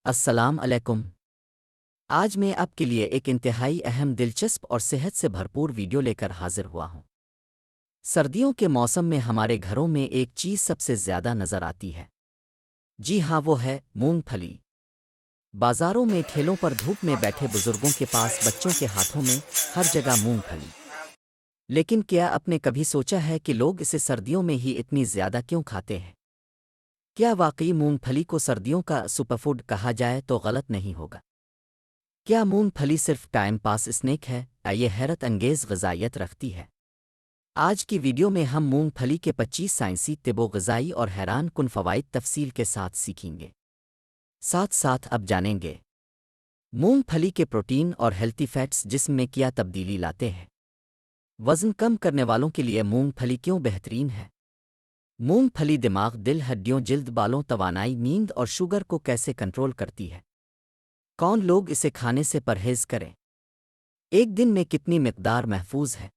السلام علیکم۔ آج میں آپ کے لیے ایک انتہائی اہم، دلچسپ اور صحت سے بھرپور ویڈیو لے کر حاضر ہوا ہوں۔ سردیوں کے موسم میں ہمارے گھروں میں ایک چیز سب سے زیادہ نظر آتی ہے۔ جی ہاں، وہ ہے مونگ پھلی۔ بازاروں میں، ٹھیلوں پر، دھوپ میں بیٹھے بزرگوں کے پاس، بچوں کے ہاتھوں میں، ہر جگہ مونگ پھلی۔ لیکن کیا آپ نے کبھی سوچا ہے کہ لوگ اسے سردیوں میں ہی اتنی زیادہ کیوں کھاتے ہیں؟ کیا واقعی مونگ پھلی کو سردیوں کا سپر فوڈ کہا جائے تو غلط نہیں ہوگا؟ کیا مونگ پھلی صرف ٹائم پاس اسنیک ہے یا یہ حیرت انگیز غذائیت رکھتی ہے؟ آج کی ویڈیو میں ہم مونگ پھلی کے 25 سائنسی، طبی، غذائی اور حیران کن فوائد تفصیل کے ساتھ سیکھیں گے۔ ساتھ ساتھ اب جانیں گے مونگ پھلی کے پروٹین اور ہیلتھی فیٹس جسم میں کیا تبدیلی لاتے ہیں۔ وزن کم کرنے والوں کے لیے مونگ پھلی کیوں بہترین ہے؟ مونگ پھلی دماغ، دل، ہڈیوں، جلد، بالوں، توانائی، نیند اور شوگر کو کیسے کنٹرول کرتی ہے؟ کون لوگ اسے کھانے سے پرہیز کریں؟ ایک دن میں کتنی مقدار محفوظ ہے؟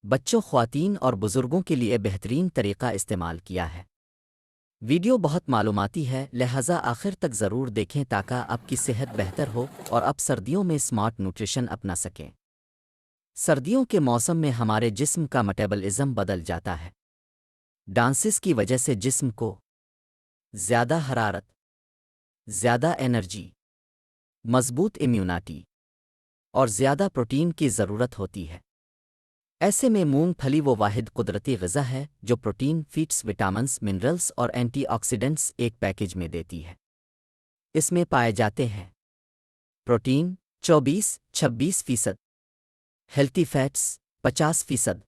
بچوں، خواتین اور بزرگوں کے لیے بہترین طریقہ استعمال کیا ہے۔ ویڈیو بہت معلوماتی ہے، لہذا آخر تک ضرور دیکھیں تاکہ آپ کی صحت بہتر ہو اور آپ سردیوں میں سمارٹ نیوٹریشن اپنا سکیں۔ سردیوں کے موسم میں ہمارے جسم کا میٹابولزم بدل جاتا ہے۔ ڈانسز کی وجہ سے جسم کو زیادہ حرارت، زیادہ انرجی، مضبوط امیونٹی اور زیادہ پروٹین کی ضرورت ہوتی ہے۔ ایسے میں مونگ پھلی وہ واحد قدرتی غذا ہے جو پروٹین، فیٹس، وٹامنز، منرلز اور اینٹی آکسیڈنٹس ایک پیکیج میں دیتی ہے۔ اس میں پائے جاتے ہیں protein 24-26%، healthy fats 50%،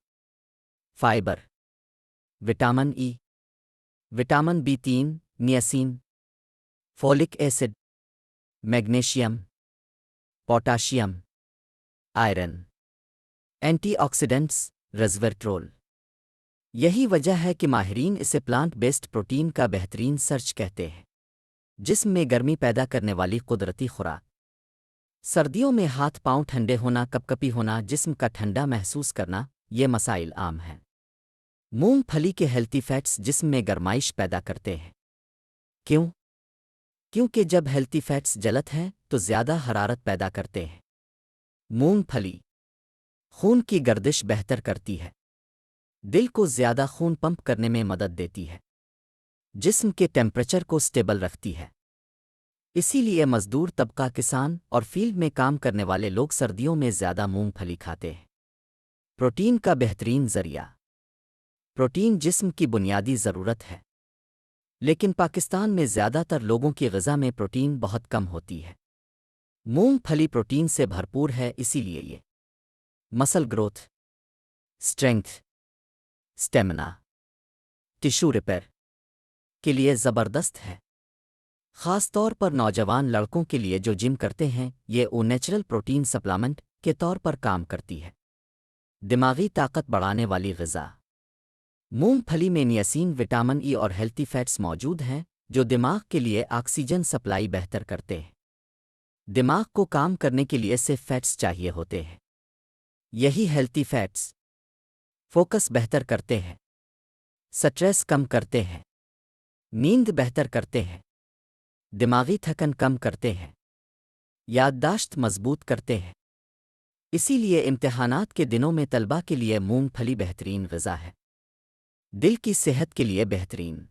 fibre, vitamin E, vitamin B3، niacin, folic acid, magnesium, potassium, iron, antioxidants, resveratrol. یہی وجہ ہے کہ ماہرین اسے پلانٹ بیسڈ پروٹین کا بہترین سرچ کہتے ہیں۔ جسم میں گرمی پیدا کرنے والی قدرتی خوراک۔ سردیوں میں ہاتھ پاؤں ٹھنڈے ہونا، کپکپی ہونا، جسم کا ٹھنڈا محسوس کرنا، یہ مسائل عام ہیں۔ مونگ پھلی کے ہیلتھی فیٹس جسم میں گرمائش پیدا کرتے ہیں۔ کیوں؟ کیونکہ جب ہیلتھی فیٹس جلت ہیں تو زیادہ حرارت پیدا کرتے ہیں۔ مونگ پھلی خون کی گردش بہتر کرتی ہے، دل کو زیادہ خون پمپ کرنے میں مدد دیتی ہے، جسم کے ٹیمپریچر کو سٹیبل رکھتی ہے۔ اسی لیے مزدور طبقہ، کسان اور فیلڈ میں کام کرنے والے لوگ سردیوں میں زیادہ مونگ پھلی کھاتے ہیں۔ پروٹین کا بہترین ذریعہ۔ پروٹین جسم کی بنیادی ضرورت ہے، لیکن پاکستان میں زیادہ تر لوگوں کی غذا میں پروٹین بہت کم ہوتی ہے۔ مونگ پھلی پروٹین سے بھرپور ہے، اسی لیے یہ مسل growth, strength, stamina, tissue repair کے لیے زبردست ہے۔ خاص طور پر نوجوان لڑکوں کے لیے جو جم کرتے ہیں، یہ نیچرل پروٹین سپلیمنٹ کے طور پر کام کرتی ہے۔ دماغی طاقت بڑھانے والی غذا۔ مونگ پھلی میں نیاسین، وٹامن ای اور ہیلتھی فیٹس موجود ہیں جو دماغ کے لیے آکسیجن سپلائی بہتر کرتے ہیں۔ دماغ کو کام کرنے کے لیے صرف فیٹس چاہیے ہوتے ہیں۔ یہی ہیلتھی فیٹس فوکس بہتر کرتے ہیں، سٹریس کم کرتے ہیں، نیند بہتر کرتے ہیں، دماغی تھکن کم کرتے ہیں، یادداشت مضبوط کرتے ہیں۔ اسی لیے امتحانات کے دنوں میں طلباء کے لیے مونگ پھلی بہترین غذا ہے۔ دل کی صحت کے لیے بہترین۔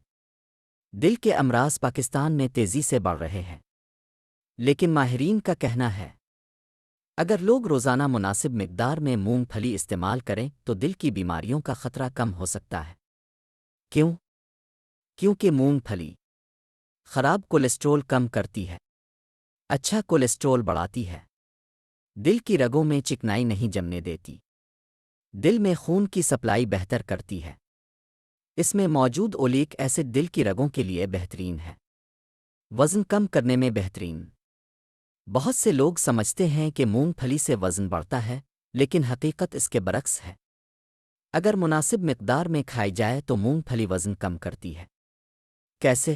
دل کے امراض پاکستان میں تیزی سے بڑھ رہے ہیں، لیکن ماہرین کا کہنا ہے اگر لوگ روزانہ مناسب مقدار میں مونگ پھلی استعمال کریں تو دل کی بیماریوں کا خطرہ کم ہو سکتا ہے۔ کیوں؟ کیونکہ مونگ پھلی خراب کولیسٹرول کم کرتی ہے، اچھا کولیسٹرول بڑھاتی ہے، دل کی رگوں میں چکنائی نہیں جمنے دیتی، دل میں خون کی سپلائی بہتر کرتی ہے۔ اس میں موجود اولیک ایسڈ دل کی رگوں کے لیے بہترین ہے۔ وزن کم کرنے میں بہترین۔ بہت سے لوگ سمجھتے ہیں کہ مونگ پھلی سے وزن بڑھتا ہے، لیکن حقیقت اس کے برعکس ہے۔ اگر مناسب مقدار میں کھائی جائے تو مونگ پھلی وزن کم کرتی ہے۔ کیسے؟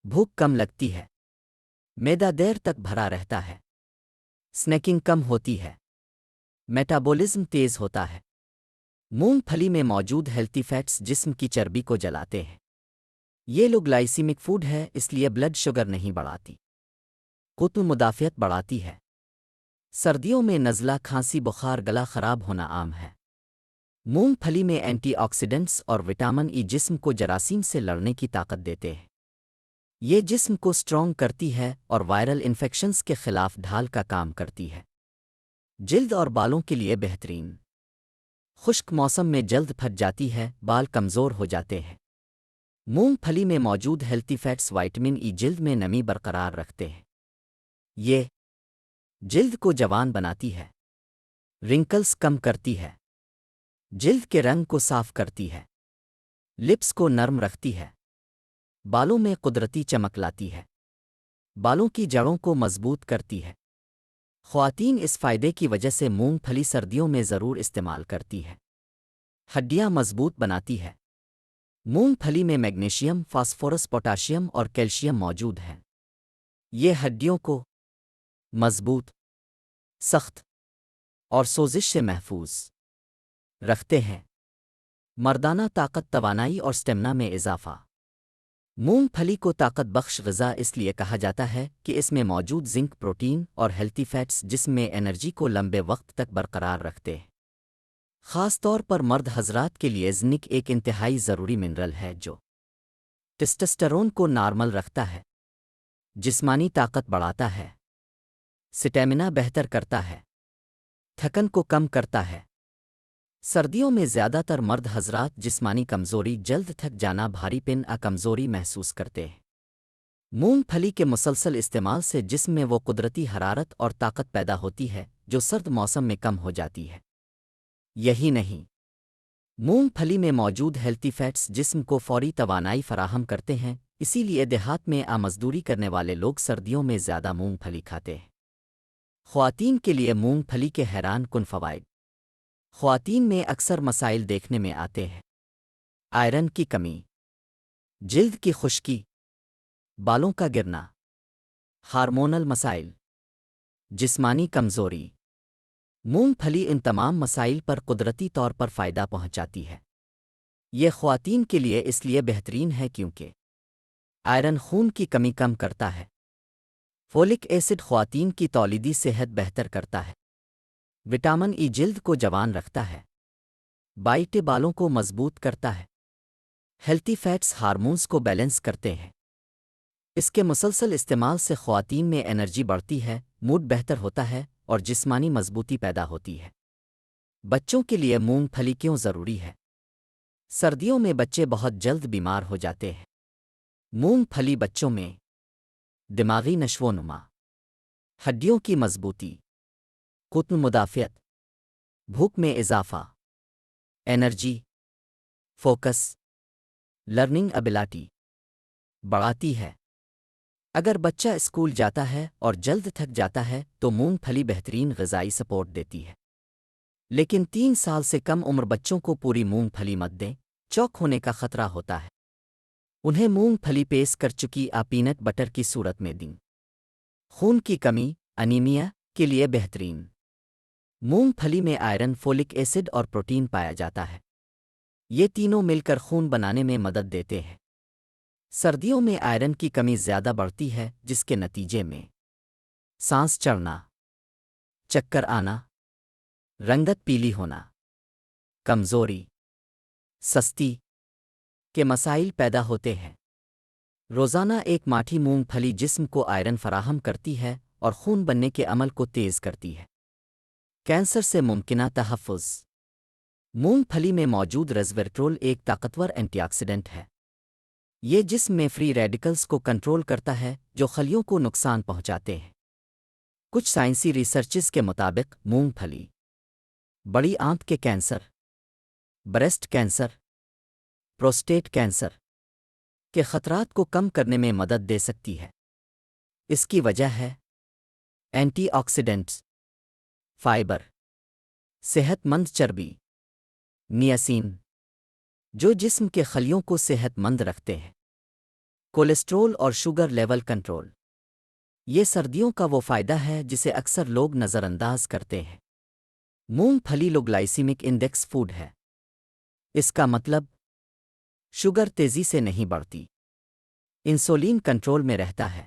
بھوک کم لگتی ہے، معدہ دیر تک بھرا رہتا ہے، سنیکنگ کم ہوتی ہے، میٹابولزم تیز ہوتا ہے۔ مونگ پھلی میں موجود ہیلتھی فیٹس جسم کی چربی کو جلاتے ہیں۔ یہ لو گلائسیمک فوڈ ہے، اس لیے بلڈ شوگر نہیں بڑھاتی۔ قطب مدافعت بڑھاتی ہے۔ سردیوں میں نزلہ، کھانسی، بخار، گلا خراب ہونا عام ہے۔ مونگ پھلی میں اینٹی آکسیڈنٹس اور وٹامن ای جسم کو جراثیم سے لڑنے کی طاقت دیتے ہیں۔ یہ جسم کو سٹرونگ کرتی ہے اور وائرل انفیکشنز کے خلاف ڈھال کا کام کرتی ہے۔ جلد اور بالوں کے لیے بہترین۔ خشک موسم میں جلد پھٹ جاتی ہے، بال کمزور ہو جاتے ہیں۔ مونگ پھلی میں موجود ہیلتھی فیٹس وائٹامن ای جلد میں نمی برقرار رکھتے ہیں۔ یہ جلد کو جوان بناتی ہے، رنکلز کم کرتی ہے، جلد کے رنگ کو صاف کرتی ہے، لپس کو نرم رکھتی ہے، بالوں میں قدرتی چمک لاتی ہے، بالوں کی جڑوں کو مضبوط کرتی ہے۔ خواتین اس فائدے کی وجہ سے مونگ پھلی سردیوں میں ضرور استعمال کرتی ہے۔ ہڈیاں مضبوط بناتی ہے۔ مونگ پھلی میں میگنیشیم، فاسفورس، پوٹاشیم اور کیلشیم موجود ہیں۔ یہ ہڈیوں کو مضبوط، سخت اور سوزش سے محفوظ رکھتے ہیں۔ مردانہ طاقت، توانائی اور سٹیمنا میں اضافہ۔ مونگ پھلی کو طاقت بخش غذا اس لیے کہا جاتا ہے کہ اس میں موجود زنک، پروٹین اور ہیلتھی فیٹس جسم میں انرجی کو لمبے وقت تک برقرار رکھتے ہیں۔ خاص طور پر مرد حضرات کے لیے زنک ایک انتہائی ضروری منرل ہے جو ٹسٹسٹرون کو نارمل رکھتا ہے، جسمانی طاقت بڑھاتا ہے، سٹیمنا بہتر کرتا ہے، تھکن کو کم کرتا ہے۔ سردیوں میں زیادہ تر مرد حضرات جسمانی کمزوری، جلد تھک جانا، بھاری پن کمزوری محسوس کرتے ہیں۔ مونگ پھلی کے مسلسل استعمال سے جسم میں وہ قدرتی حرارت اور طاقت پیدا ہوتی ہے جو سرد موسم میں کم ہو جاتی ہے۔ یہی نہیں، مونگ پھلی میں موجود ہیلتھی فیٹس جسم کو فوری توانائی فراہم کرتے ہیں، اسی لیے دیہات میں مزدوری کرنے والے لوگ سردیوں میں زیادہ مونگ پھلی کھاتے ہیں۔ خواتین کے لیے مونگ پھلی کے حیران کن فوائد۔ خواتین میں اکثر مسائل دیکھنے میں آتے ہیں: آئرن کی کمی، جلد کی خشکی، بالوں کا گرنا، ہارمونل مسائل، جسمانی کمزوری۔ مونگ پھلی ان تمام مسائل پر قدرتی طور پر فائدہ پہنچاتی ہے۔ یہ خواتین کے لیے اس لیے بہترین ہے کیونکہ آئرن خون کی کمی کم کرتا ہے، فولک ایسڈ خواتین کی تولیدی صحت بہتر کرتا ہے، وٹامن ای جلد کو جوان رکھتا ہے، بائٹ بالوں کو مضبوط کرتا ہے، ہیلتھی فیٹس ہارمونز کو بیلنس کرتے ہیں۔ اس کے مسلسل استعمال سے خواتین میں انرجی بڑھتی ہے، موڈ بہتر ہوتا ہے اور جسمانی مضبوطی پیدا ہوتی ہے۔ بچوں کے لیے مونگ پھلی کیوں ضروری ہے؟ سردیوں میں بچے بہت جلد بیمار ہو جاتے ہیں۔ مونگ پھلی بچوں میں دماغی نشو و نما، ہڈیوں کی مضبوطی، قطب مدافعت، بھوک میں اضافہ، انرجی، فوکس، لرننگ ابیلٹی بڑھاتی ہے۔ اگر بچہ اسکول جاتا ہے اور جلد تھک جاتا ہے تو مونگ پھلی بہترین غذائی سپورٹ دیتی ہے۔ لیکن 3 سال سے کم عمر بچوں کو پوری مونگ پھلی مت دیں، چوک ہونے کا خطرہ ہوتا ہے۔ انہیں مونگ پھلی پیس کر چکی پینٹ بٹر کی صورت میں دیں۔ خون کی کمی، انیمیا کے لیے بہترین۔ مونگ پھلی میں آئرن، فولک ایسڈ اور پروٹین پایا جاتا ہے۔ یہ تینوں مل کر خون بنانے میں مدد دیتے ہیں۔ سردیوں میں آئرن کی کمی زیادہ بڑھتی ہے جس کے نتیجے میں سانس چڑھنا، چکر آنا، رنگت پیلی ہونا، کمزوری، سستی کے مسائل پیدا ہوتے ہیں۔ روزانہ ایک ماٹھی مونگ پھلی جسم کو آئرن فراہم کرتی ہے اور خون بننے کے عمل کو تیز کرتی ہے۔ کینسر سے ممکنہ تحفظ۔ مونگ پھلی میں موجود ریزویٹرول ایک طاقتور اینٹی آکسیڈنٹ ہے۔ یہ جسم میں فری ریڈیکلز کو کنٹرول کرتا ہے جو خلیوں کو نقصان پہنچاتے ہیں۔ کچھ سائنسی ریسرچز کے مطابق مونگ پھلی بڑی آنت کے cancer, breast cancer, prostate cancer کے خطرات کو کم کرنے میں مدد دے سکتی ہے۔ اس کی وجہ ہے اینٹی آکسیڈنٹس، فائبر، صحت مند چربی، نیاسین جو جسم کے خلیوں کو صحت مند رکھتے ہیں، کولیسٹرول اور شوگر لیول کنٹرول۔ یہ سردیوں کا وہ فائدہ ہے جسے اکثر لوگ نظر انداز کرتے ہیں۔ مونگ پھلی لو گلائسیمک انڈیکس فوڈ ہے۔ اس کا مطلب شوگر تیزی سے نہیں بڑھتی، انسولین کنٹرول میں رہتا ہے۔